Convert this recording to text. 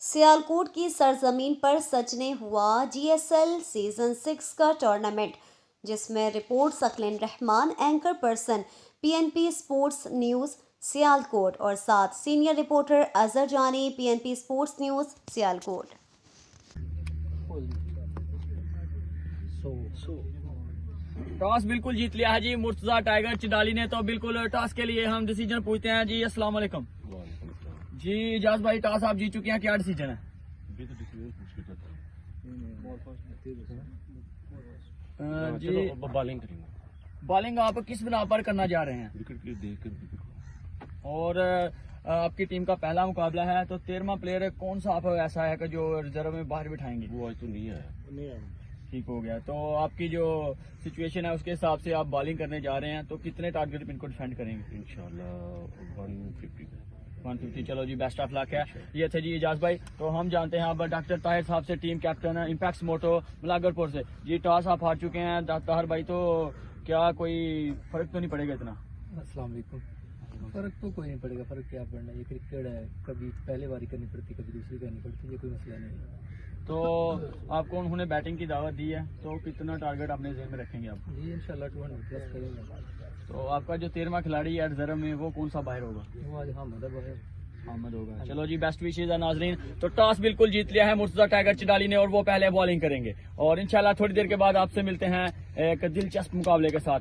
सियालकोट की सरजमीन पर सजने हुआ जीएसएल सीजन 6 का टूर्नामेंट, जिसमें report Saqlain Rehman, anchor person PNP sports news Sialkot और साथ senior reporter Azhar Jani, PNP sports news Sialkot. Toss बिल्कुल जीत लिया है जी मुर्तजा टाइगर चिडाली ने। तो बिल्कुल टॉस के लिए हम डिसीजन पूछते हैं जी। अस्सलाम वालेकुम जी। इजाज भाई, टॉस आप जीत चुके हैं, क्या डिसीजन है? जी बॉलिंग करेंगे। बॉलिंग आप किस बिना पर करना जा रहे हैं? विकेट के लिए देखकर और आपकी टीम का पहला मुकाबला है, तो 13वां प्लेयर कौन सा आप ऐसा है कि जो रिजर्व में बाहर बिठाएंगे? वो आज तो नहीं आया। ठीक हो गया। तो आपकी जो सिचुएशन है उसके हिसाब से आप बॉलिंग करने जा रहे हैं, तो कितने टारगेट इनको डिफेंड करेंगे? इंशाल्लाह 150। 150। चलो जी, बेस्ट ऑफ लक है। ये थे जी इजाज भाई। तो हम जानते हैं अब डॉक्टर ताहिर साहब से, टीम कैप्टन इम्पैक्ट मोटो मलागरपुर से। जी टॉस आप हार चुके हैं ताहिर भाई, तो क्या कोई फर्क तो नहीं पड़ेगा इतना? अस्सलाम वालेकुम। फर्क तो कोई नहीं पड़ेगा, फर्क क्या पड़ना, ये क्रिकेट है, कभी पहले बारी करनी पड़ती, कभी दूसरी करनी पड़ती, ये कोई मसला नहीं है। तो आपको उन्होंने बैटिंग की दावत दी है, तो कितना टारगेट अपने ज़हन में रखेंगे आप? जी इंशाल्लाह 200 प्लस करेंगे। तो आपका जो 13वां खिलाड़ी है रिजर्व में, वो कौन सा बाहर होगा? वो आज हाँ मतलब है। अहमद होगा। चलो जी, बेस्ट विशेज है नाजरीन। तो टॉस बिल्कुल जीत लिया है मुर्तजा टाइगर चिडाली ने, और वो पहले बॉलिंग करेंगे। और इंशाल्लाह थोड़ी देर के बाद आपसे मिलते हैं एक दिलचस्प मुकाबले के साथ।